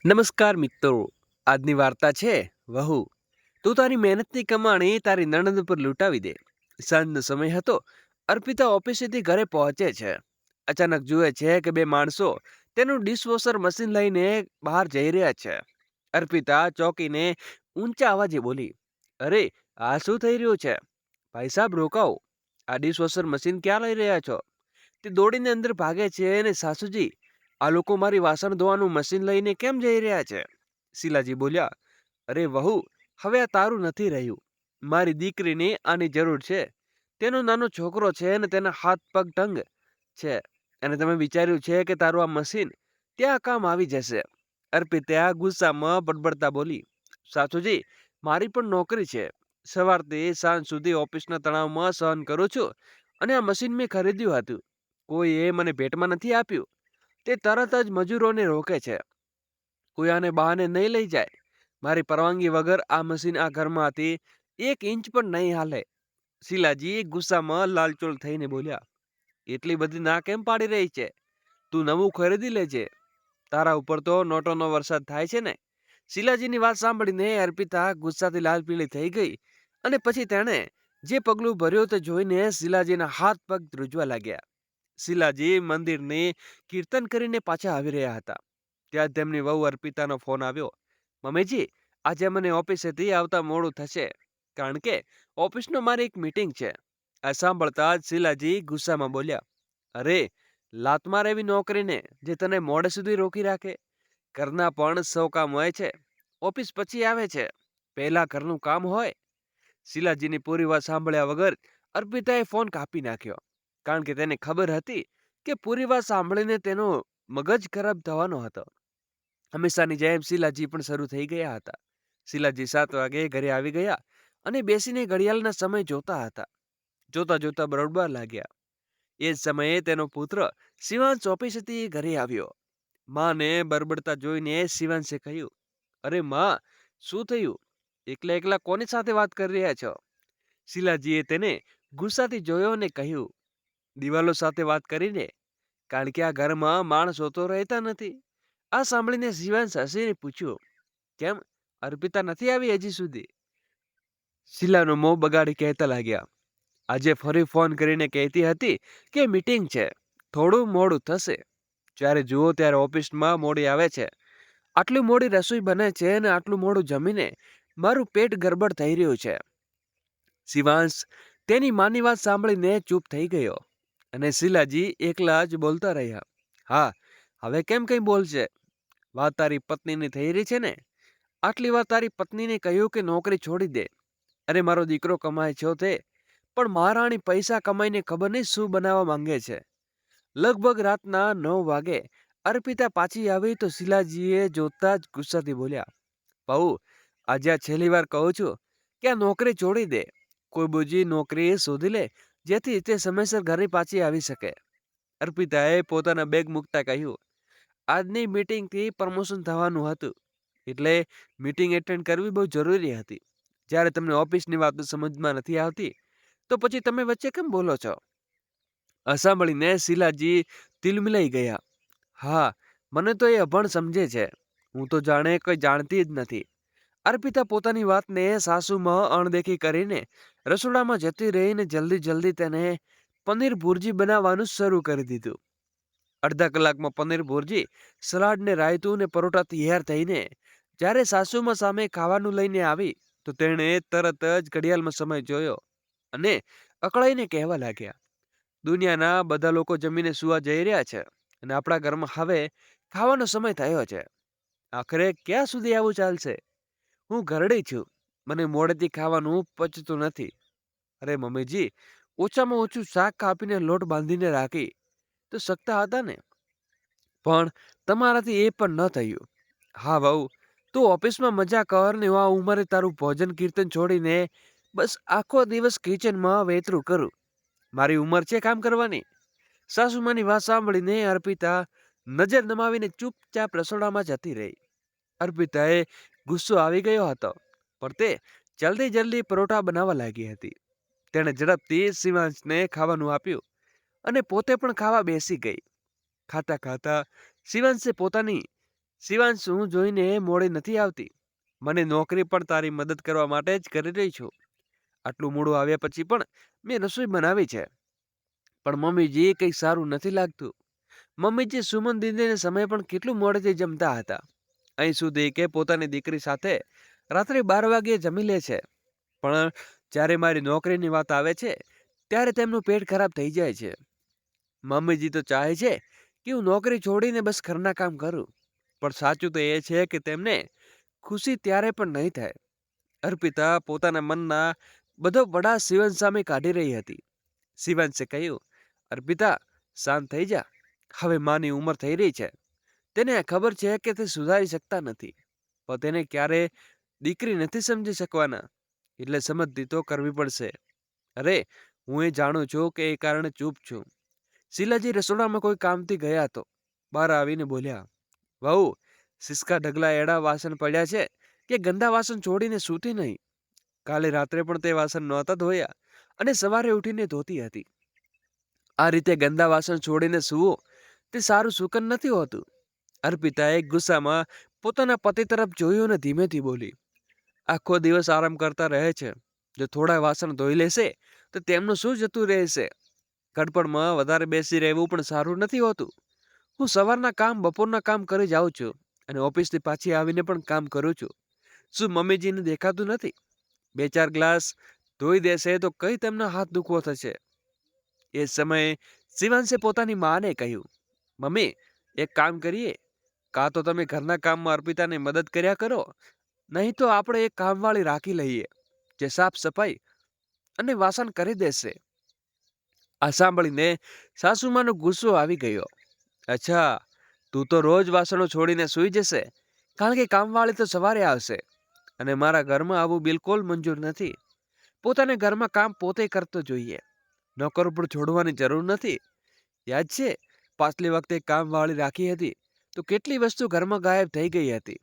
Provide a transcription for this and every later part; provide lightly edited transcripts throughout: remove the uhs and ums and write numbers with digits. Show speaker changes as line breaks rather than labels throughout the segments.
નમસ્કાર મિત્રો, આજની વાર્તા છે વહુ. તું તારી મહેનતની કમાણી તારી નણંદ પર લૂંટાવી દે. સાંજનો સમય હતો. અર્પિતા ઓફિસેથી ઘરે પહોંચે છે. અચાનક જુએ છે કે બે માણસો તેનું ડિશવોશર મશીન લઈને બહાર જઈ રહ્યા છે. અર્પિતા ચોંકીને ઊંચા અવાજે બોલી, અરે, આ શું થઈ રહ્યું છે? ભાઈ સાહેબ, રોકાઓ. આ ડિશવોશર મશીન ક્યાં લઈ રહ્યા છો? તે દોડીને અંદર ભાગે છે અને સાસુજી, આ લોકો મારી વાસણ ધોવાનું મશીન લઈને કેમ જઈ રહ્યા છે? શીલાજી બોલ્યા, અરે વહુ, હવે આ તારું નથી રહ્યું. મારી દીકરીને આની જરૂર છે. તેનો નાનો છોકરો છે અને તેના હાથ પગ તંગ છે, અને તમે વિચાર્યું છે કે તારું આ મશીન ત્યાં કામ આવી જશે. અર્પિતા ગુસ્સામાં બડબડતા બોલી, સાસુજી, મારી પણ નોકરી છે. સવારથી સાંજ સુધી ઓફિસના તણાવમાં સહન કરું છું, અને આ મશીન મેં ખરીદ્યું હતું. કોઈએ મને ભેટમાં નથી આપ્યું. તે તરત જ મજૂરોને રોકે છે. કોઈ આને બહાને નહીં લઈ જાય. મારી પરવાનગી વગર આ મશીન આ ઘરમાંથી 1 ઇંચ પણ નહીં હાલે. શીલાજી ગુસ્સામાં લાલચોળ થઈને બોલ્યા, એટલી બધી ના કેમ પાડી રહી છે? તું નવું ખરીદી લેજે. તારા ઉપર તો નોટોનો વરસાદ થાય છે ને. શીલાજીની વાત સાંભળીને અર્પિતા ગુસ્સાથી લાલ પીળી થઈ ગઈ, અને પછી તેણે જે પગલું ભર્યું તે જોઈને શીલાજીના હાથ પગ ધ્રુજવા લાગ્યા. શીલાજી મંદિરની કીર્તન કરીને પાછા આવી રહ્યા હતા. ત્યાં તેમની વહુ અર્પિતાનો ફોન આવ્યો. મમ્મીજી, આજે મને ઓફિસેથી આવતા મોડું થશે, કારણ કે ઓફિસનો મારી એક મીટિંગ છે. આ સાંભળતા જ શીલાજી ગુસ્સામાં બોલ્યા, અરે, લાત માર એવી નોકરીને જે તને મોડે સુધી રોકી રાખે. ઘરના પણ 100 કામ હોય છે. ઓફિસ પછી આવે છે, પહેલા ઘરનું કામ હોય. શીલાજીની પૂરી વાત સાંભળ્યા વગર અર્પિતાએ ફોન કાપી નાખ્યો, કારણ કે તેને ખબર હતી કે પૂરી વાત સાંભળીને તેનો મગજ ખરાબ થવાનો હતો. હંમેશાની જેમ શીલાજી પણ શરૂ થઈ ગયા હતા. શીલાજી 7 વાગે ઘરે આવી ગયા અને બેસીને ઘડિયાળના સમય જોતા હતા. જોતા જોતા બરોબર લાગ્યા. એ જ સમયે તેનો પુત્ર શિવાંશ ઓફિસેથી ઘરે આવ્યો. માને બરબડતા જોઈને શિવાંશે કહ્યું, અરે માં, શું થયું? એકલા એકલા કોની સાથે વાત કરી રહ્યા છો? શીલાજીએ તેને ગુસ્સાથી જોયો અને કહ્યું, દિવાલો સાથે વાત કરીને, કારણ કે આ ઘરમાં માણસો તો રહેતા નથી. આ સાંભળીને શિવાંશ હસીને પૂછ્યું, કેમ, અર્પિતા નથી આવી હજી સુધી? શીલાનો મોં બગાડી કહેતા લાગ્યા, આજે ફરી ફોન કરીને કહેતી હતી કે મીટિંગ છે, થોડું મોડું થશે. જ્યારે જુઓ ત્યારે ઓફિસમાં મોડી આવે છે. આટલી મોડી રસોઈ બને છે અને આટલું મોડું જમીને મારું પેટ ગરબડ થઈ રહ્યું છે. શિવાંશ તેની માની વાત સાંભળીને ચૂપ થઈ ગયો, અને શીલાજી એકલા જ બોલતા રહ્યા, હા, હવે કેમ કંઈ બોલશે? વાત તારી પત્નીની થઈ રહી છે ને. આટલી વાર તારી પત્નીને કહ્યું કે નોકરી છોડી દે. અરે, મારો દીકરો કમાય છે તે, પણ મહારાણી પૈસા કમાઈને ખબર નહીં શું બનાવવા માંગે છે. લગભગ રાતના 9 વાગે અર્પિતા પાછી આવી તો શીલાજીએ જોતા જ ગુસ્સાથી બોલ્યા, બહુ, આજે આ છેલ્લી વાર કહું છું કે આ નોકરી છોડી દે. કોઈ બીજી નોકરી શોધી લે, જેથી તે સમયસર ઘરે પાછી આવી શકે. અર્પિતાએ પોતાના બેગ મૂકતા કહ્યું, આજની મીટિંગથી પ્રમોશન થવાનું હતું, એટલે મીટિંગ એટેન્ડ કરવી બહુ જરૂરી હતી. જ્યારે તમને ઓફિસની વાતો સમજમાં નથી આવતી, તો પછી તમે વચ્ચે કેમ બોલો છો? આ સાંભળીને શીલાજી તિલમિલાઈ ગયા. હા, મને તો એ અભણ સમજે છે. હું તો જાણે કંઈ જાણતી જ નથી. અર્પિતા પોતાની વાતને સાસુમાં અણદેખી કરીને રસોડામાં જતી રહીને જલ્દી તેને પનીર ભુરજી બનાવવાનું શરૂ કરી દીધું. અડધા કલાકમાં પનીર ભુરજી, સલાડ ને રાયતું ને પરોઠા તૈયાર થઈને જ્યારે સાસુમાં સામે ખાવાનું લઈને આવી, તો તેણે તરત જ ઘડિયાળમાં સમય જોયો અને અકળાઈને કહેવા લાગ્યા, દુનિયાના બધા લોકો જમીને સુવા જઈ રહ્યા છે, અને આપણા ઘરમાં હવે ખાવાનો સમય થયો છે. આખરે ક્યાં સુધી આવું ચાલશે? હું ઘરડી છું, મને મોડેથી ખાવાનું પચતું નથી. અરે મમ્મીજી, ઓછામાં ઓછું શાક કાપીને લોટ બાંધીને રાખી તો શકતા હતા ને. પણ તમારાથી એ પણ ન થયું. હા વહુ, તું ઓફિસમાં મજા કર ને આ ઉંમરે તારું ભોજન કીર્તન છોડીને બસ આખો દિવસ કિચનમાં વેતરું કરું. મારી ઉંમર છે કામ કરવાની. સાસુમાની વાત સાંભળીને અર્પિતા નજર નમાવીને ચૂપચાપ રસોડામાં જતી રહી. અર્પિતાએ ગુસ્સો આવી ગયો હતો, પણ તે જલ્દી પરોઠા બનાવવા લાગી હતી. તેણે ઝડપથી શિવાંશને ખાવાનું આપ્યું અને પોતે પણ ખાવા બેસી ગઈ. ખાતા ખાતા શિવાંશે પોતાની શિવાંશ, હું જોઈને મોડી નથી આવતી. મને નોકરી પણ તારી મદદ કરવા માટે જ કરી રહી છું. આટલું મોડું આવ્યા પછી પણ મેં રસોઈ બનાવી છે. પણ મમ્મીજી કંઈ સારું નથી લાગતું. મમ્મીજી સુમન દીદીને સમય પણ કેટલું મોડેથી જમતા હતા. અહીં સુધી કે પોતાની દીકરી સાથે રાત્રે 12 વાગ્યે જમી લે છે. પણ જ્યારે મારી નોકરીની વાત આવે છે ત્યારે તેમનું પેટ ખરાબ થઈ જાય છે. મમ્મીજી તો ચાહે છે કે હું નોકરી છોડીને બસ ઘરના કામ કરું. પણ સાચું તો એ છે કે તેમને ખુશી ત્યારે પણ નહીં થાય. અર્પિતા પોતાના મનના બધો બડા શિવાંશ સામે કાઢી રહી હતી. શિવાંશે કહ્યું, અર્પિતા, શાંત થઈ જા. હવે માની ઉંમર થઈ રહી છે. તેને ખબર છે કે તે સુધારી શકતા નથી. પણ તેને ક્યારે દીકરી નથી સમજી શકવાના. એટલે સમજતી તો કરવી પડશે. અરે, હું એ જાણું છું કે એ કારણે ચૂપ છું. શીલાજી રસોડામાં કોઈ કામથી ગયા તો બહાર આવીને બોલ્યા, વહુ, સિસકા ઢગલા એડા વાસણ પડ્યા છે કે ગંદા વાસણ છોડીને સૂતી નહીં. કાલે રાત્રે પણ તે વાસણ નહોતા ધોયા અને સવારે ઉઠીને ધોતી હતી. આ રીતે ગંદા વાસણ છોડીને સૂવો તે સારું સુકન નથી હોતું. અર્પિતાએ ગુસ્સામાં પોતાના પતિ તરફ જોયું અને ધીમેથી બોલી, આખો દિવસ આરામ કરતા રહે છે. જો થોડા વાસણ ધોઈ લેશે તો તેમનું શું જતું રહેશે? ગડપણમાં વધારે બેસી રહેવું પણ સારું નથી હોતું. હું સવારના કામ બપોરના કામ કરી જાઉં છું અને ઓફિસથી પાછી આવીને પણ કામ કરું છું. શું મમ્મીજીને દેખાતું નથી? 2-4 ગ્લાસ ધોઈ દેશે તો કઈ તેમના હાથ દુખવો થશે? એ સમયે શિવાંશે પોતાની માને કહ્યું, મમ્મી, એક કામ કરીએ. કાં તો તમે ઘરના કામમાં અર્પિતાને મદદ કર્યા કરો, નહીં તો આપણે એક કામવાળી રાખી લઈએ જે સાફ સફાઈ અને વાસણ કરી દેશે. આ સાંભળીને સાસુમાનો ગુસ્સો આવી ગયો. અચ્છા, તું તો રોજ વાસણો છોડીને સૂઈ જશે, કારણ કે કામવાળી તો સવારે આવશે અને મારા ઘરમાં આવું બિલકુલ મંજૂર નથી. પોતાને ઘરમાં કામ પોતે કરતો જોઈએ. નોકર ઉપર છોડવાની જરૂર નથી. યાદ છે, પાછલી વખતે કામવાળી રાખી હતી તો કેટલી વસ્તુ ઘરમાં ગાયબ થઈ ગઈ હતી.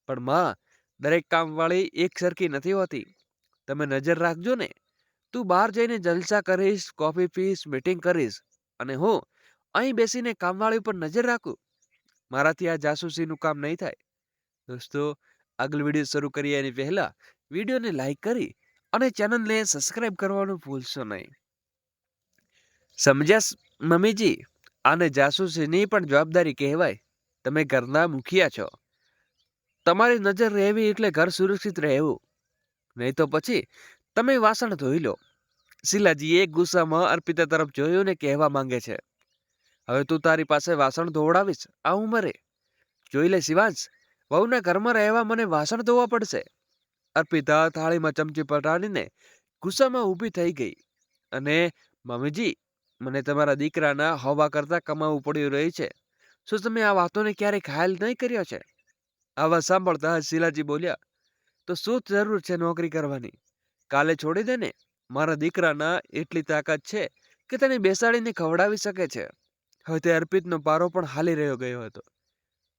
પણ માં, દરેક કામવાળી એક સરખી નથી હોતી. તમે નજર રાખજો ને. તું બહાર જઈને જલસા કરીશ, કોફી પીશ, મીટિંગ કરીશ અને હું અહીં બેસીને કામવાળી ઉપર નજર રાખું. મારાથી આ જાસૂસીનું કામ નહીં થાય. દોસ્તો, આગળ વિડીયો શરૂ કરીએ એની પહેલા વિડીયોને લાઈક કરી અને ચેનલને સબસ્ક્રાઇબ કરવાનું ભૂલશો નહીં. સમજ્યા મમ્મીજી? આને જાસૂસીની પણ જવાબદારી કહેવાય. તમે ઘરના મુખિયા છો. તમારી નજર રહેવી એટલે ઘર સુરક્ષિત રહેવું. નહીં તો પછી તમે વાસણ ધોઈ લો. શીલાજીએ ગુસ્સામાં અર્પિતા તરફ જોયું ને કહેવા માંગે છે, હવે તું તારી પાસે વાસણ ધોવડાવીશ આ ઉંમરે? જોઈ લે શિવાંશ, વહુના ઘરમાં રહેવા મને વાસણ ધોવા પડશે. અર્પિતા થાળીમાં ચમચી પટાડીને ગુસ્સામાં ઊભી થઈ ગઈ અને, મમ્મીજી, મને તમારા દીકરાના હોવા કરતાં કમાવું પડી રહી છે. શું તમે આ વાતોને ક્યારેય ખ્યાલ નહીં કર્યો છે? આવા સાંભળતા શીલાજી બોલ્યા, તો શું જરૂર છે નોકરી કરવાની? કાલે છોડી દે ને. મારા દીકરાના એટલી તાકાત છે કે તેને બેસાડીને ખવડાવી શકે છે. હવે તે અર્પિતનો પારો પણ હાલી રહ્યો ગયો હતો.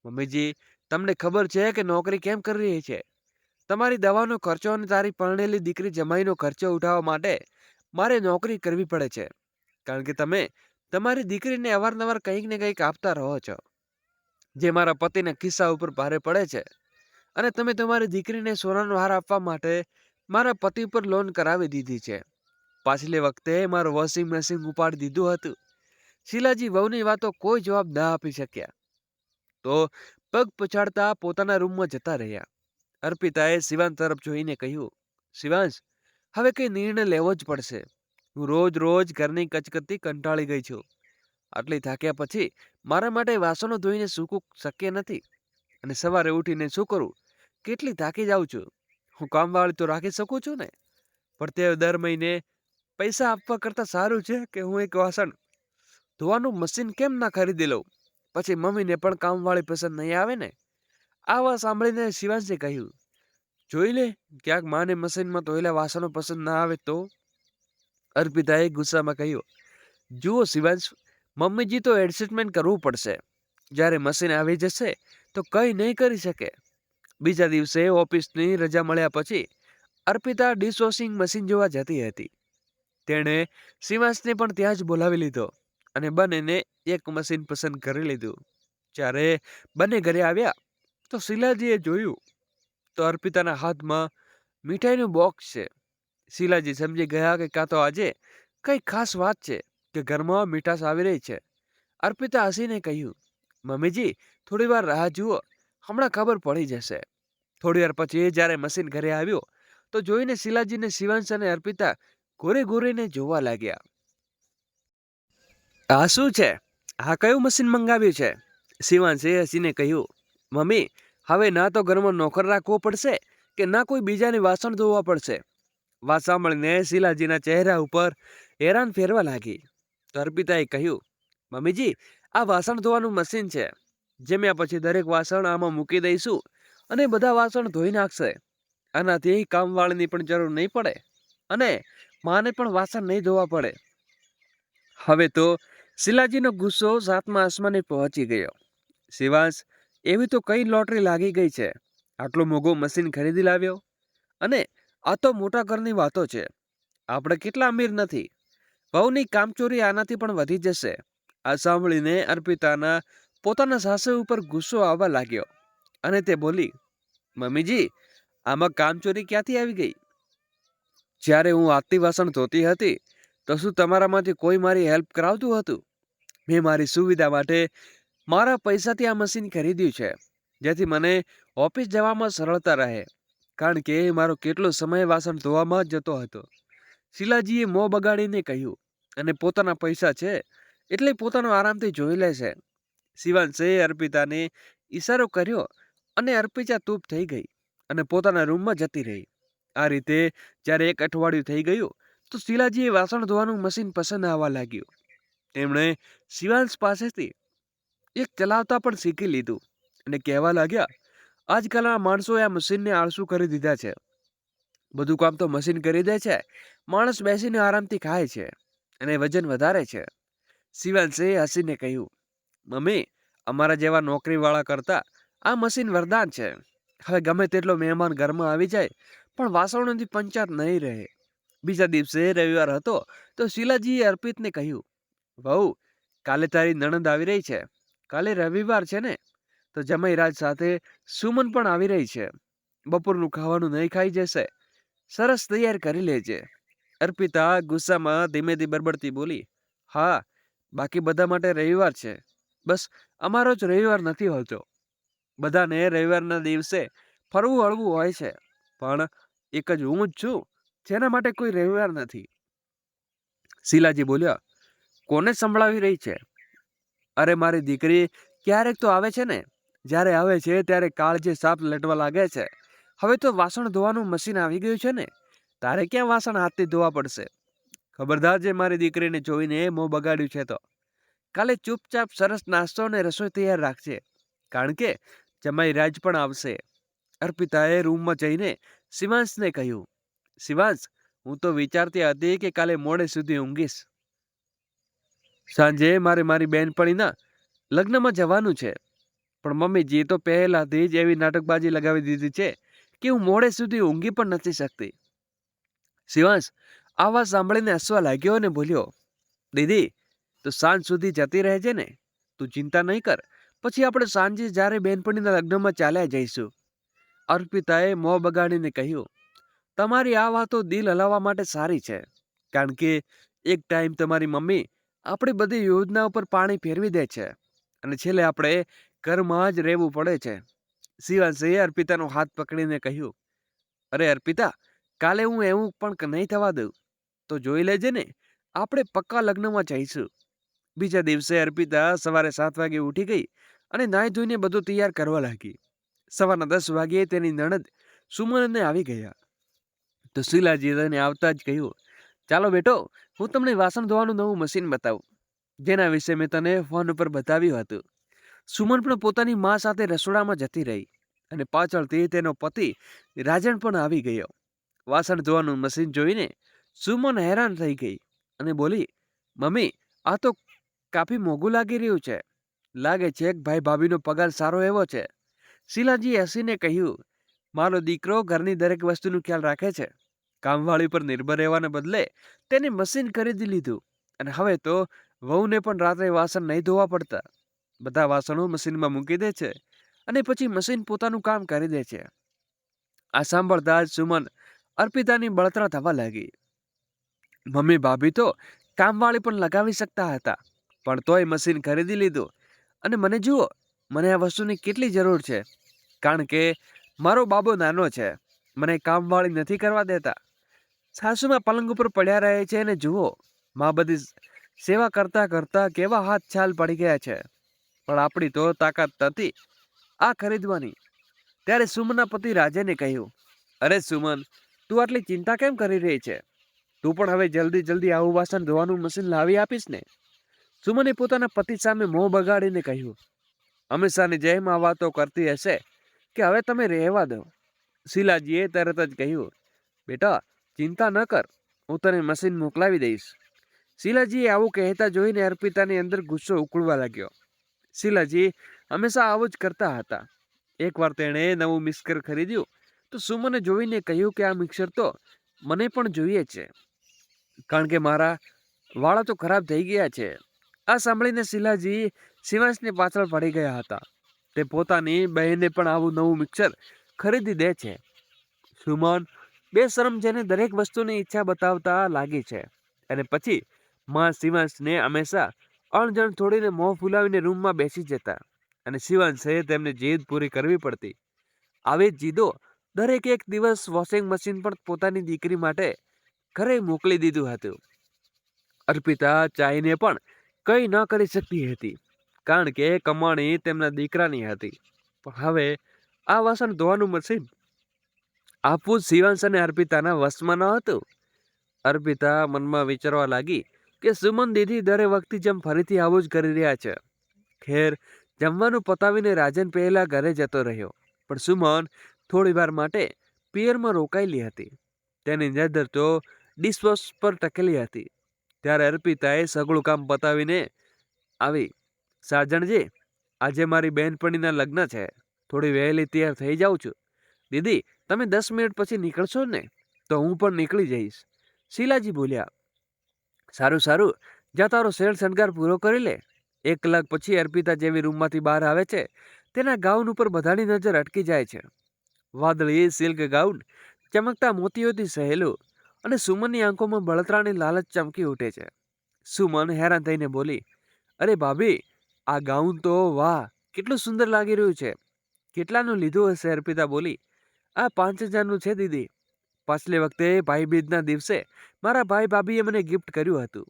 મમ્મીજી, તમને ખબર છે કે નોકરી કેમ કરી રહી છે? તમારી દવાનો ખર્ચો અને તારી પરણેલી દીકરી જમાઈનો ખર્ચો ઉઠાવવા માટે મારે નોકરી કરવી પડે છે. કારણ કે તમે તમારી દીકરીને અવારનવાર કંઈક ને કંઈક આપતા રહો છો, જે મારા પતિના ખિસ્સા ઉપર ભારે પડે છે. અને તમે તમારી દીકરીને સોનાનો હાર આપવા માટે મારા પતિ પર લોન કરાવી દીધી છે. પાછલી વખતે મારું વોશિંગ મશીન ઉપાડી દીધું હતું. શીલાજી વહુની વાતો કોઈ જવાબ ના આપી શક્યા તો પગ પછાડતા પોતાના રૂમમાં જતા રહ્યા. અર્પિતાએ શિવાંશ તરફ જોઈને કહ્યું, શિવાંશ, હવે કંઈ નિર્ણય લેવો જ પડશે. હું રોજ ઘરની કચકચથી કંટાળી ગઈ છું. આટલી થાક્યા પછી મારા માટે વાસણો ધોઈને સૂકવું શક્ય નથી. અને સવારે ઉઠીને શું કરું? કેટલી થાકી જાઉં છું. હું કામવાળી તો રાખી શકું છું ને. પણ તે દર મહિને પૈસા આપવા કરતાં સારું છે કે હું એક વાસણ ધોવાનું મશીન કેમ ના ખરીદી લઉં? પછી મમ્મીને પણ કામવાળી પસંદ નહીં આવે ને. આવા સાંભળીને શિવાંશે કહ્યું, જોઈ લે, ક્યાંક માને મશીનમાં ધોયેલા વાસણો પસંદ ના આવે તો? અર્પિતાએ ગુસ્સામાં કહ્યું, જુઓ શિવાંશ, મમ્મીજી તો એડજસ્ટમેન્ટ કરવું પડશે. જ્યારે મશીન આવી જશે તો કંઈ નહીં કરી શકે. બીજા દિવસે ઓફિસની રજા મળ્યા પછી અર્પિતા ડિશવોશિંગ મશીન જોવા જતી હતી. તેણે શિવાંશને પણ ત્યાં જ બોલાવી લીધો અને બંનેને એક મશીન પસંદ કરી લીધું. જ્યારે બંને ઘરે આવ્યા તો શીલાજીએ જોયું તો અર્પિતાના હાથમાં મીઠાઈનું બોક્સ છે. શીલાજી સમજી ગયા કે કાં તો આજે કઈ ખાસ વાત છે કે ઘરમાં મીઠાશ આવી રહી છે. અર્પિતા હસીને કહ્યું, મમ્મીજી થોડી વાર રાહ જુઓ, હમણાં ખબર પડી જશે. થોડી વાર પછી જ્યારે મશીન ઘરે આવ્યો તો જોઈને શીલાજીને શિવાંશ અને અર્પિતા ઘોરે ઘોરીને જોવા લાગ્યા. આ શું છે? આ કયું મશીન મંગાવ્યું છે? શિવાંશે હસીને કહ્યું, મમ્મી હવે ના તો ઘરમાં નોકર રાખવો પડશે કે ના કોઈ બીજાની વાસણ ધોવા પડશે. વાત સાંભળીને શીલાજીના ચહેરા ઉપર હેરાન ફેરવા લાગી. તો અર્પિતાએ કહ્યું, મમ્મીજી આ વાસણ ધોવાનું મશીન છે. જમ્યા પછી દરેક વાસણ આમાં મૂકી દઈશું અને બધા વાસણ ધોઈ નાખશે. આનાથી કામવાળીની પણ જરૂર નહીં પડે અને માને પણ વાસણ નહીં ધોવા પડે. હવે તો શીલાજીનો ગુસ્સો સાતમા આસમાને પહોંચી ગયો. શિવાંશ, એવી તો કઈ લોટરી લાગી ગઈ છે? આટલું મોંઘું મશીન ખરીદી લાવ્યો અને આ તો મોટા ઘરની વાતો છે. આપણે કેટલા અમીર નથી. વહુની કામચોરી આનાથી પણ વધી જશે. આ સાંભળીને અર્પિતાના પોતાના સાસુ ઉપર ગુસ્સો આવવા લાગ્યો અને તે બોલી, મમ્મીજી આમાં કામચોરી ક્યાંથી આવી ગઈ? જ્યારે હું આરતી વાસણ ધોતી હતી તો શું તમારામાંથી કોઈ મારી હેલ્પ કરાવતું હતું? મેં મારી સુવિધા માટે મારા પૈસાથી આ મશીન ખરીદ્યું છે, જેથી મને ઓફિસ જવામાં સરળતા રહે, કારણ કે મારો કેટલો સમય વાસણ ધોવામાં જતો હતો. શીલાજીએ મોં બગાડીને કહ્યું, અને પોતાના પૈસા છે એટલે પોતાનો આરામથી જોઈ લે છે. શિવાંશે અર્પિતાને ઈશારો કર્યો અને અર્પિતા ચૂપ થઈ ગઈ અને પોતાના રૂમમાં જતી રહી. આ રીતે જ્યારે એક અઠવાડિયું થઈ ગયું તો શીલાજીએ વાસણ ધોવાનું મશીન પસંદ આવવા લાગ્યું. તેમણે શિવાંશ પાસેથી એક ચલાવતા પણ શીખી લીધું અને કહેવા લાગ્યા, આજકાલના માણસોએ આ મશીનને આળસુ કરી દીધા છે. બધું કામ તો મશીન કરી દે છે, માણસ બેસીને આરામથી ખાય છે અને વજન વધારે છે. શિવાંશે હસીને કહ્યું, મમ્મી અમારા જેવા નોકરીવાળા કરતા આ મશીન વરદાન છે. હવે ગમે તેટલો મહેમાન ઘરમાં આવી જાય પણ વાસણોથી પંચાત નહીં રહે. બીજા દિવસે રવિવાર હતો તો શીલાજીએ અર્પિતને કહ્યું, વહુ કાલે તારી નણંદ આવી રહી છે. કાલે રવિવાર છે ને, તો જમાઈરાજ સાથે સુમન પણ આવી રહી છે. બપોરનું ખાવાનું નહીં ખાઈ જશે. સરસ તૈયાર કરી લેજે. અર્પિતા ગુસ્સામાં ધીમેથી બરબડતી બોલી, હા બાકી બધા માટે રવિવાર છે, બસ અમારો જ રવિવાર નથી હોતો. બધાને રવિવારના દિવસે ફરવું હળવું હોય છે, પણ એક જ હું જ છું જેના માટે કોઈ રવિવાર નથી. શીલાજી બોલ્યા, કોને સંભળાવી રહી છે? અરે મારી દીકરી ક્યારેક તો આવે છે ને, જ્યારે આવે છે ત્યારે કાળજે સાપ લટવા લાગે છે. હવે તો વાસણ ધોવાનું મશીન આવી ગયું છે ને, તારે ક્યાં વાસણ હાથથી ધોવા પડશે? ખબરદાર જે મારી દીકરીને જોઈને મોં બગાડ્યું છે તો કાલે ચૂપચાપ સરસ નાસ્તો અને રસોઈ તૈયાર રાખજે, કારણ કે જમાઈ રાજ પણ આવશે. અર્પિતાએ રૂમમાં જઈને શિવાંશને કહ્યું, શિવાંશ હું તો વિચારતી હતી કે કાલે મોડે સુધી ઊંઘીશ. સાંજે મારી બહેનપણીના લગ્નમાં જવાનું છે, પણ મમ્મીજી તો પહેલાથી જ એવી નાટકબાજી લગાવી દીધી છે કે હું મોડે સુધી ઊંઘી પણ નથી શકતી. શિવાંશ આ વાત સાંભળીને હસવા લાગ્યો અને બોલ્યો, દીદી તો સાંજ સુધી જતી રહેજે ને, તું ચિંતા નહીં કર, પછી આપણે સાંજે જ્યારે બહેનપણીના લગ્નમાં ચાલ્યા જઈશું. અર્પિતાએ મોં બગાડીને કહ્યું, તમારી આ વાતો દિલ હલાવવા માટે સારી છે, કારણ કે એક ટાઈમ તમારી મમ્મી આપણી બધી યોજના ઉપર પાણી ફેરવી દે છે અને છેલ્લે આપણે ઘરમાં જ રહેવું પડે છે. શિવાંશે અર્પિતાનો હાથ પકડીને કહ્યું, અરે અર્પિતા, કાલે હું એવું પણ નહીં થવા દઉં. તો જોઈ લેજે ને, આપણે પક્કા લગ્નમાં જઈશું. બીજા દિવસે અર્પિતા સવારે 7 વાગે ઉઠી ગઈ અને નાહી ધોઈને બધું તૈયાર કરવા લાગી. સવારના 10 વાગ્યે તેની નણંદ સુમનને આવી ગયા. તો શીલાજી તેને આવતા જ કહ્યું, ચાલો બેટો, હું તમને વાસણ ધોવાનું નવું મશીન બતાવું, જેના વિશે મેં તને ફોન ઉપર બતાવ્યું હતું. સુમન પણ પોતાની મા સાથે રસોડામાં જતી રહી અને પાછળથી તેનો પતિ રાજન પણ આવી ગયો. વાસણ ધોવાનું મશીન જોઈને સુમન હેરાન થઈ ગઈ અને બોલી, મમ્મી આ તો કાફી મોંઘું લાગી રહ્યું છે. લાગે છે કે ભાઈ ભાભીનો પગાર સારો એવો છે. શીલાજીએ હસીને કહ્યું, મારો દીકરો ઘરની દરેક વસ્તુનું ખ્યાલ રાખે છે. કામવાળી પર નિર્ભર રહેવાને બદલે તેને મશીન ખરીદી લીધું અને હવે તો વહુને પણ રાત્રે વાસણ નહીં ધોવા પડતા. બધા વાસણો મશીનમાં મૂકી દે છે અને પછી મશીન પોતાનું કામ કરી દે છે. આ સાંભળતા જ સુમન અર્પિતાની બળતરા થવા લાગી. મમ્મી ભાભી તો કામવાળી પણ લગાવી શકતા હતા, પણ તોય મશીન ખરીદી લીધું. અને મને જુઓ, મને આ વસ્તુની કેટલી જરૂર છે, કારણ કે મારો બાબો નાનો છે, મને કામવાળી નથી કરવા દેતા. સાસુમાં પલંગ ઉપર પડ્યા રહે છે અને જુઓ, માં બધી સેવા કરતા કરતા કેવા હાથ છાલ પડી ગયા છે, પણ આપણી તો તાકાત નથી આ ખરીદવાની. ત્યારે સુમનના પતિ રાજેને કહ્યું, અરે સુમન, તું આટલી ચિંતા કેમ કરી રહી છે? તું પણ હવે જલ્દી જલ્દી આવું વાસણ ધોવાનું મશીન લાવી આપીશ ને? સુમને પોતાના પતિ સામે મોં બગાડીને કહ્યું, હંમેશાની જેમ આ વાતો કરતી હશે કે હવે તમે રહેવા દો. શીલાજીએ તરત જ કહ્યું, બેટા ચિંતા ન કર, હું તને મશીન મોકલાવી દઈશ. શીલાજીએ આવું કહેતા જોઈને અર્પિતાની અંદર ગુસ્સો ઉકળવા લાગ્યો. શીલાજી હંમેશા આવું જ કરતા હતા. એકવાર તેણે નવું મિક્સર ખરીદ્યું તો સુમને જોઈને કહ્યું કે આ મિક્સર તો મને પણ જોઈએ છે, કારણ કે મારા વાળા તો ખરાબ થઈ ગયા છે. આ સાંભળીને શીલાજી શિવાંશની પાછળ પડી ગયા હતા. તે પોતાની બહેનને પણ આવું નવું મિક્સર ખરીદી દે છે. સુમન બેશરમ જેને દરેક વસ્તુની ઈચ્છા બતાવતા લાગી છે, અને પછી માં શિવાંશને હંમેશા અણજણ છોડીને મોં ફૂલાવીને રૂમમાં બેસી જતા, અને શિવાંશે તેમને જીદ પૂરી કરવી પડતી. આવી જીદો દરેક એક દિવસ વોશિંગ મશીન પણ પોતાની દીકરી માટે ઘરે મોકલી દીધું હતું. અર્પિતા ચાહીને પણ કંઈ ન કરી શકતી હતી, કારણ કે કમાણી તેમના દીકરાની હતી. પણ હવે આ વાસણ ધોવાનું મશીન આપવું શિવાંશ અને અર્પિતાના વશમાં ન હતું. અર્પિતા મનમાં વિચારવા લાગી કે સુમન દીદી દરેક વખતે જેમ ફરીથી આવું જ કરી રહ્યા છે. ખેર, જમવાનું પતાવીને રાજન પહેલા ઘરે જતો રહ્યો, પણ સુમન થોડી વાર માટે પિયરમાં રોકાયેલી હતી. તેની નજર તો ડિશવોશ પર ટકેલી હતી. ત્યારે અર્પિતાએ સગળું કામ પતાવીને આવી, સાજણજી, આજે મારી બહેનપણીના લગ્ન છે, થોડી વહેલી તૈયાર થઈ જાઉં છું. દીદી, તમે 10 મિનિટ પછી નીકળશો ને? તો હું પણ નીકળી જઈશ. શીલાજી બોલ્યા, સારું સારું, જા તારો શેર શણગાર પૂરો કરી લે. 1 કલાક પછી અર્પિતા જેવી રૂમમાંથી બહાર આવે છે, તેના ગાઉન ઉપર બધાની નજર અટકી જાય છે. વાદળી સિલ્ક ગાઉન ચમકતા મોતીઓથી સહેલું, અને સુમનની આંખોમાં બળતરાની લાલચ ચમકી ઉઠે છે. સુમન હેરાન થઈને બોલી, અરે ભાભી, આ ગાઉન તો વાહ, કેટલું સુંદર લાગી રહ્યું છે. કેટલાનું લીધું હશે? અર્પિતા બોલી, આ 5,000નું છે દીદી. પાછલી વખતે ભાઈ બીજના દિવસે મારા ભાઈ ભાભીએ મને ગિફ્ટ કર્યું હતું.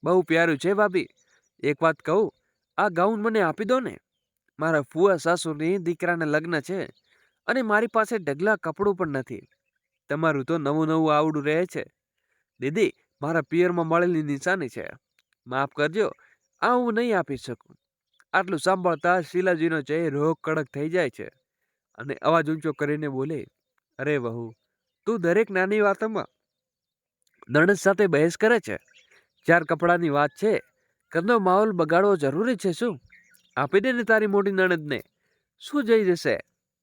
બહુ પ્યારું છે ભાભી. એક વાત કહું, આ ગાઉન મને આપી દો ને. મારા ફુવા સાસુની દીકરાના લગ્ન છે, અને મારી પાસે ઢગલા કપડું પણ નથી. તમારું તો નવું નવું આવડું રહે છે. દીદી, મારા પિયરમાં મળેલી નિશાની છે, માફ કરજો, આ હું નહીં આપી શકું. આટલું સાંભળતા શીલાજીનો ચહેરો કડક થઈ જાય છે, અને અવાજ ઊંચો કરીને બોલે, અરે વહુ, તું દરેક નાની વાતમાં નણંદ સાથે બહેસ કરે છે. 4 કપડાની વાત છે, ઘરનો માહોલ બગાડવો જરૂરી છે શું? આપી દે ને તારી મોટી નણંદને, શું જઈ જશે?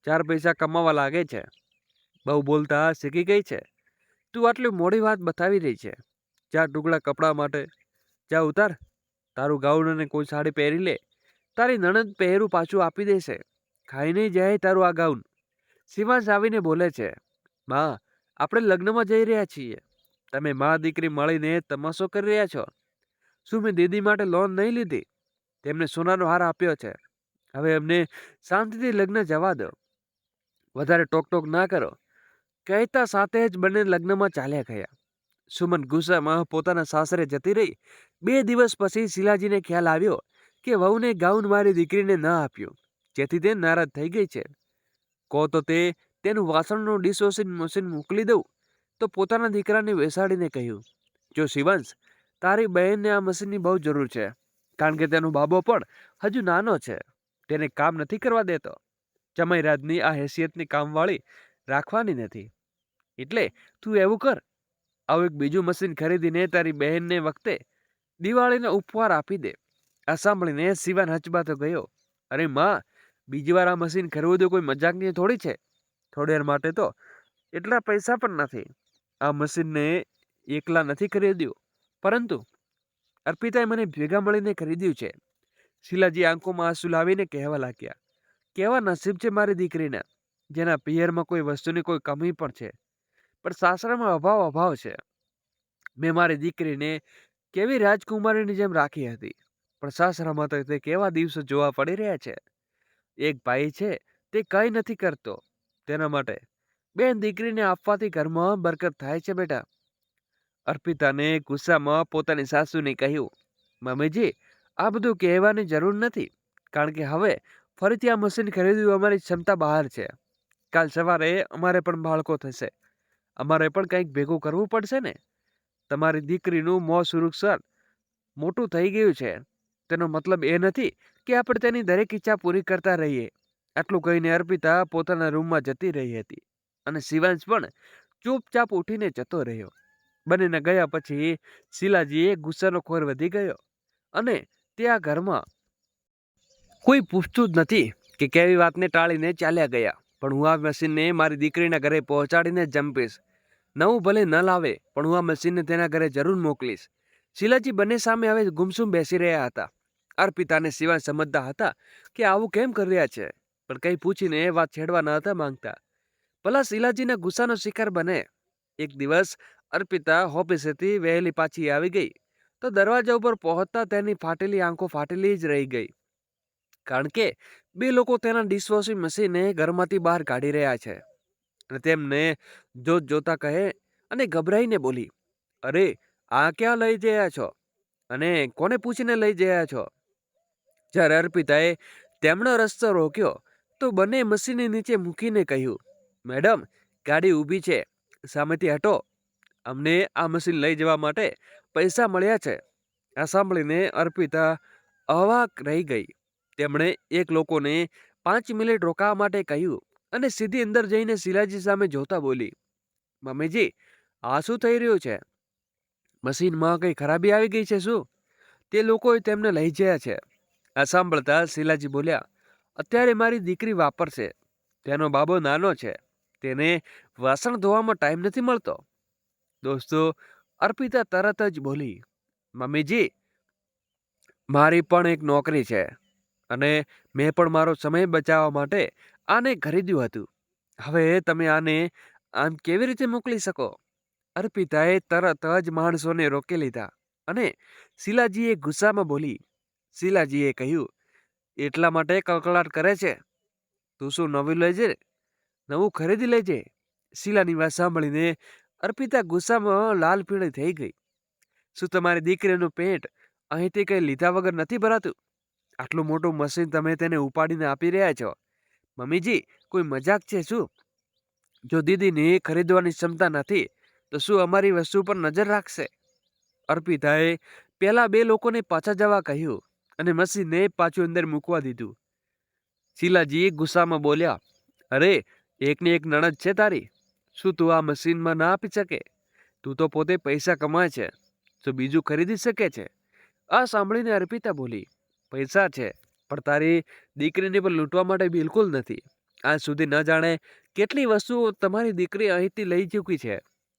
4 પૈસા કમાવા લાગે છે. બહુ બોલતા શીખી ગઈ છે. તું આટલી મોડી વાત બતાવી રહી છે 4 ટુકડા કપડા માટે? જા ઉતાર તારું ગાઉન અને કોઈ સાડી પહેરી લે. તારી નણંદ પહેરું પાછું આપી દેશે. ખાઈ નહીં જાય તારું આ ગાઉન. શિવાંશ આવીને બોલે છે, માં, આપણે લગ્નમાં જઈ રહ્યા છીએ. તમે મા દીકરી મળીને તમાશો કરી રહ્યા છો. શું મેં દીદી માટે લોન નહીં લીધી? તેમને સોનાનો હાર આપ્યો છે. હવે એમને શાંતિથી લગ્ન જવા દો. વધારે ટોક ના કરો. કહેતા સાથે જ બંને લગ્નમાં ચાલ્યા ગયા. સુમન ગુસ્સામાં પોતાના સાસરે જતી રહી. 2 દિવસ પછી શીલાજીને ખ્યાલ આવ્યો કે વહુને ગાઉન મારી દીકરીને ન આપ્યું, જેથી તે નારાજ થઈ ગઈ છે. કહો તો તેનું વાસણનું ડિશવોશિંગ મશીન મોકલી દઉં. તો પોતાના દીકરાને બેસાડીને કહ્યું, જો શિવાંશ, તારી બહેનને આ મશીનની બહુ જરૂર છે, કારણ કે તેનો બાબો પણ હજુ નાનો છે, તેને કામ નથી કરવા દેતો. જમાઈ રાજની આ હેસિયતની કામવાળી રાખવાની નથી. એટલે તું એવું કર, આવું એક બીજું મશીન ખરીદીને તારી બહેનને વખતે દિવાળીનો ઉપહાર આપી દે. આ સાંભળીને શિવાન હચબાતો ગયો, અરે માં, બીજી વાર આ મશીન ખરીદવું કોઈ મજાકની થોડી છે. થોડી વાર માટે તો એટલા પૈસા પણ નથી. આ મશીનને એકલા નથી ખરીદ્યું, પરંતુ અર્પિતાએ મને ભેગા મળીને ખરીદ્યું છે. શીલાજી આંખોમાં આંસુ લાવીને કહેવા લાગ્યા, કેવા નસીબ છે મારી દીકરીના, જેના પિયરમાં કોઈ વસ્તુની કોઈ કમી પણ છે, પણ સાસરામાં અભાવ છે. મેં મારી દીકરીને કેવી રાજકુમારીની જેમ રાખી હતી, પણ સાસરામાં તો તે કેવા દિવસો જોવા પડી રહ્યા છે. એક ભાઈ છે, તે કંઈ નથી કરતો તેના માટે. બેન દીકરીને આપવાથી ઘરમાં બરકત થાય છે બેટા. અર્પિતાને ગુસ્સામાં પોતાની સાસુને કહ્યું, મમ્મીજી, આ બધું કહેવાની જરૂર નથી, કારણ કે હવે ફરીથી આ મશીન ખરીદવું અમારી ક્ષમતા બહાર છે. કાલ સવારે અમારે પણ બાળકો થશે, અમારે પણ કંઈક ભેગું કરવું પડશે ને. તમારી દીકરીનું મોં સુરક્ષા મોટું થઈ ગયું છે, તેનો મતલબ એ નથી કે આપણે તેની દરેક ઈચ્છા પૂરી કરતા રહીએ. આટલું કહીને અર્પિતા પોતાના રૂમમાં જતી રહી હતી અને શિવાંશ પણ ચૂપચાપ ઉઠીને જતો રહ્યો. બંનેના ગયા પછી શીલાજીએ ગુસ્સાનો ખોર વધી ગયો અને તે આ ઘરમાં કોઈ પૂછતું જ નથી કે કેવી વાતને ટાળીને ચાલ્યા ગયા. પણ હું આ મશીનને મારી દીકરીના ઘરે પહોંચાડીને જંપીશ. નવું ભલે ન લાવે, પણ હું આ મશીનને તેના ઘરે જરૂર મોકલીશ. શીલાજી બંને સામે હવે ગુમસુમ બેસી રહ્યા હતા. અર્પિતા અને શિવાંશ સમજતા હતા કે આવું કેમ કરી રહ્યા છે, પણ કંઈ પૂછીને વાત છેડવા ન હતા માંગતા. ભલા શીલાજીના ગુસ્સાનો શિકાર બને. એક દિવસ અર્પિતા ઓફિસેથી વહેલી પાછી આવી ગઈ તો દરવાજા ઉપર પહોંચતા તેની ફાટેલી આંખો ફાટેલી જ રહી ગઈ, કારણ કે બે લોકો તેના ડિશવોશિંગ મશીનને ઘરમાંથી બહાર કાઢી રહ્યા છે. અને તેમને જોતા કહે અને ગભરાઈને બોલી, અરે આ ક્યાં લઈ જયા છો અને કોને પૂછીને લઈ જયા છો? જ્યારે અર્પિતાએ તેમનો રસ્તો રોક્યો તો બંને મશીનની નીચે મૂકીને કહ્યું, મેડમ, ગાડી ઊભી છે, સામેથી હટો. અમને આ મશીન લઈ જવા માટે પૈસા મળ્યા છે. આ સાંભળીને અર્પિતા અવાક રહી ગઈ. તેમણે એક લોકોને 5 મિનિટ રોકાવા માટે કહ્યું અને સીધી અંદર જઈને શીલાજી સામે જોતા બોલી, મમ્મીજી, આ શું થઈ રહ્યું છે? મશીનમાં કંઈ ખરાબી આવી ગઈ છે શું? તે લોકોએ તેમને લઈ જયા છે. આ સાંભળતા શીલાજી બોલ્યા, અત્યારે મારી દીકરી વાપરશે, તેનો બાબો નાનો છે, તેને વાસણ ધોવામાં ટાઈમ નથી મળતો. દોસ્તો, અર્પિતા તરત જ બોલી, મમ્મીજી, મારી પણ એક નોકરી છે અને મેં પણ મારો સમય બચાવવા માટે આને ખરીદ્યું હતું. હવે તમે આને આમ કેવી રીતે મોકલી શકો? અર્પિતાએ તરત જ માણસોને રોકી લીધા અને શીલાજીએ ગુસ્સામાં બોલી. શીલાજીએ કહ્યું, એટલા માટે કકળાટ કરે છે? તું શું નવું ખરીદી લેજે. શીલાની વાત સાંભળીને અર્પિતા ગુસ્સામાં લાલ પીળી થઈ ગઈ. શું તમારી દીકરીનું પેટ અહીંથી કંઈ લીધા વગર નથી ભરાતું? આટલું મોટું મશીન તમે તેને ઉપાડીને આપી રહ્યા છો? મમ્મીજી, કોઈ મજાક છે શું? જો દીદીની ખરીદવાની ક્ષમતા નથી તો શું અમારી વસ્તુ પર નજર રાખશે? અર્પિતાએ પેલા બે લોકોને પાછા જવા કહ્યું અને મશીનને પાછું અંદર મૂકવા દીધું. શીલાજી ગુસ્સામાં બોલ્યા, અરે, એકની એક નણદ છે તારી, શું તું આ મશીનમાં ના આપી શકે? તું તો પોતે પૈસા કમાય છે, તો બીજું ખરીદી શકે છે. આ સાંભળીને અર્પિતા બોલી, પૈસા છે, પણ તારી દીકરીને પણ લૂંટવા માટે બિલકુલ નથી. આજ સુધી ન જાણે કેટલી વસ્તુઓ તમારી દીકરી અહીંથી લઈ ચૂકી છે.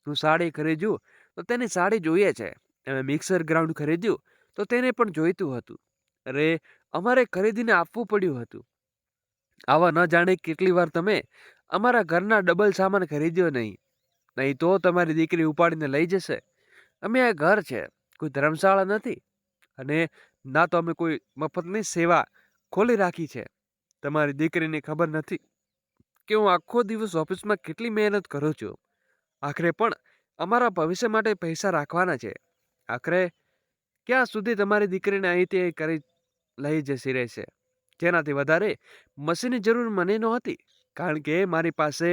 હું સાડી ખરીદ્યું તો તેને સાડી જોઈએ છે, અમે મિક્સર ગ્રાઉન્ડ ખરીદ્યું તો તેને પણ જોઈતું હતું. અરે, અમારે ખરીદીને આપવું પડ્યું હતું. આવા ન જાણે કેટલી વાર તમે અમારા ઘરના ડબલ સામાન ખરીદ્યો નહીં તો તમારી દીકરી ઉપાડીને લઈ જશે. અમે આ ઘર છે, કોઈ ધર્મશાળા નથી, અને ના તો અમે કોઈ મફતની સેવા ખોલી રાખી છે. તમારી દીકરીને ખબર નથી કે હું આખો દિવસ ઓફિસમાં કેટલી મહેનત કરું છું. આખરે પણ અમારા ભવિષ્ય માટે પૈસા રાખવાના છે. આખરે ક્યાં સુધી તમારી દીકરીને અહીંથી કરી લઈ જતી રહેશે? જેનાથી વધારે મશીનની જરૂર મને નહોતી, કારણ કે મારી પાસે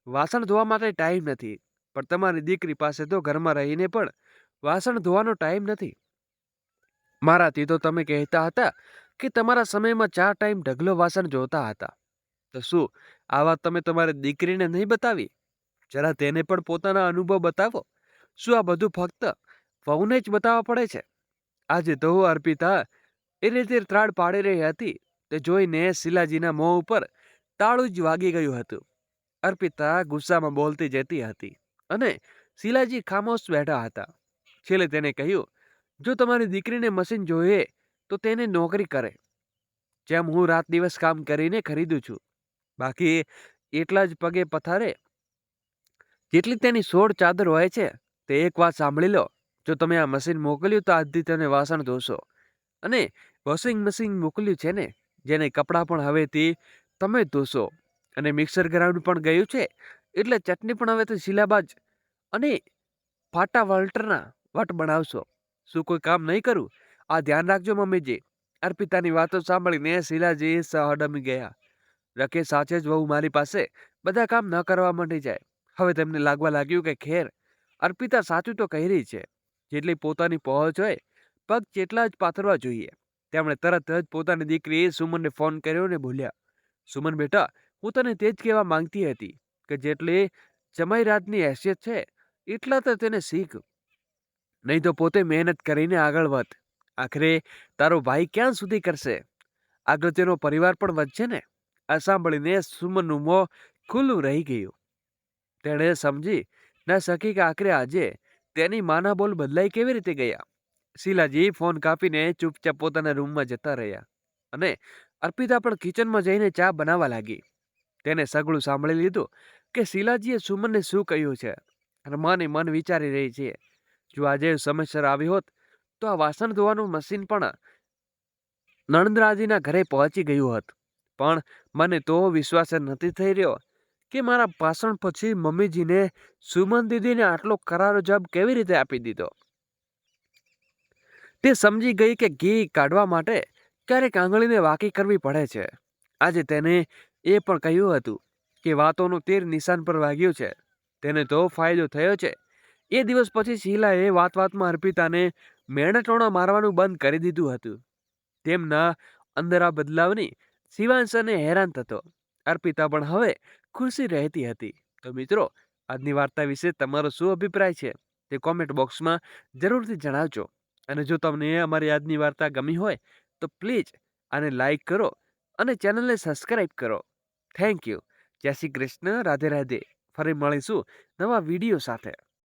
વાસણ ધોવા માટે ટાઈમ નથી. પણ તમારી દીકરી પાસે તો ઘરમાં રહીને પણ વાસણ ધોવાનો ટાઈમ નથી. મારાથી તો તમે કહેતા હતા કે તમારા સમયમાં 4 ટાઈમ ઢગલો વાસણ ધોતા હતા. તો શું આ વાત તમે તમારી દીકરીને નહીં બતાવી? જરા તેને પણ પોતાના અનુભવ બતાવો. શું આ બધું ફક્ત વહુને જ બતાવવા પડે છે? આજે તો અર્પિતા એ રીતે ત્રાડ પાડી રહી હતી તે જોઈને શીલાજીના મોં ઉપર તાળું જ વાગી ગયું હતું. અર્પિતા ગુસ્સામાં બોલતી જતી હતી અને શીલાજી ખામોશ બેઠા હતા. છેલ્લે તેને કહ્યું, જો તમારી દીકરીને મશીન જોઈએ તો તેને નોકરી કરે. જેમ હું રાત દિવસ કામ કરીને ખરીદું છું. બાકી એટલા જ પગે પથારે જેટલી તેની 16 ચાદર હોય છે. તે એક વાત સાંભળી લો, જો તમે આ મશીન મોકલ્યું તો આજથી તમે વાસણ ધોશો, અને વોશિંગ મશીન મોકલ્યું છે ને, જેને કપડાં પણ હવેથી તમે જ ધોશો, અને મિક્સર ગ્રાઉન્ડ પણ ગયું છે, એટલે ચટણી પણ હવે તો શીલાબાજ અને ફાટા વલ્ટરના વટ બનાવશો. શું કોઈ કામ નહીં કરું? આ ધ્યાન રાખજો મમ્મીજી. અર્પિતાની વાતો સાંભળીને શીલાજી સહડમી ગયા. રકે સાચે જ વહુ મારી પાસે બધા કામ ન કરવા માંડી જાય. હવે તેમને લાગવા લાગ્યું કે ખેર અર્પિતા સાચું તો કહી રહી છે. જેટલી પોતાની પહોંચ હોય પગ જેટલા જ પાથરવા જોઈએ. તેમણે તરત જ પોતાની દીકરી સુમનને ફોન કર્યો ને બોલ્યા, સુમન બેટા, હું તને તે જ કહેવા માંગતી હતી કે જેટલી જમાઈ રાજની હેસિયત છે એટલા તો તેને શીખ, નહીં તો પોતે મહેનત કરીને આગળ વધ. આખરે તારો ભાઈ ક્યાં સુધી કરશે? આગળ તેનો પરિવાર પણ વધશે ને. આ સાંભળીને સુમનનું મોં ખુલ્લું રહી ગયું. તેણે સમજી ન શકી કે આખરે આજે તેની માના બોલ બદલાઈ કેવી રીતે ગયા. શીલાજી ફોન કાપીને ચૂપચાપ પોતાના રૂમમાં જતા રહ્યા, અને અર્પિતા પણ કિચનમાં જઈને ચા બનાવવા લાગી. તેને સગળું સાંભળી લીધું કે શીલાજીએ સુમનને શું કહ્યું છે, અને મન મન વિચારી રહી છે, જો આજે સમયસર આવી હોત તો આ વાસણ ધોવાનું મશીન પણ નણંદરાજીના ઘરે પહોંચી ગયું હોત. પણ મને તો વિશ્વાસ જ નથી થઈ રહ્યો કે મારા ભાષણ પછી મમ્મીજીને સુમન દીદીને આટલો કરારો જવાબ કેવી રીતે આપી દીધો. તે સમજી ગઈ કે ઘી કાઢવા માટે ક્યારેક આંગળીને વાકી કરવી પડે છે. આજે તેને એ પણ કહ્યું હતું કે વાતોનું તીર નિશાન પર વાગ્યું છે. તેને તો ફાયદો થયો છે. એ દિવસ પછી શીલાએ વાત વાતમાં અર્પિતાને મેણટોણા મારવાનું બંધ કરી દીધું હતું. તેમના અંદર આ બદલાવની શિવાંશને હેરાન થતો. અર્પિતા પણ હવે ખુશી રહેતી હતી. તો મિત્રો, આજની વાર્તા વિશે તમારો શું અભિપ્રાય છે તે કોમેન્ટ બોક્સમાં જરૂરથી જણાવજો. અને જો તમને અમારી આજની વાર્તા ગમી હોય તો પ્લીઝ આને લાઈક કરો અને ચેનલને સબસ્ક્રાઈબ કરો. Thank you. જય શ્રી કૃષ્ણ. રાધે રાધે. ફરી મળીશું નવા વિડીયો સાથે.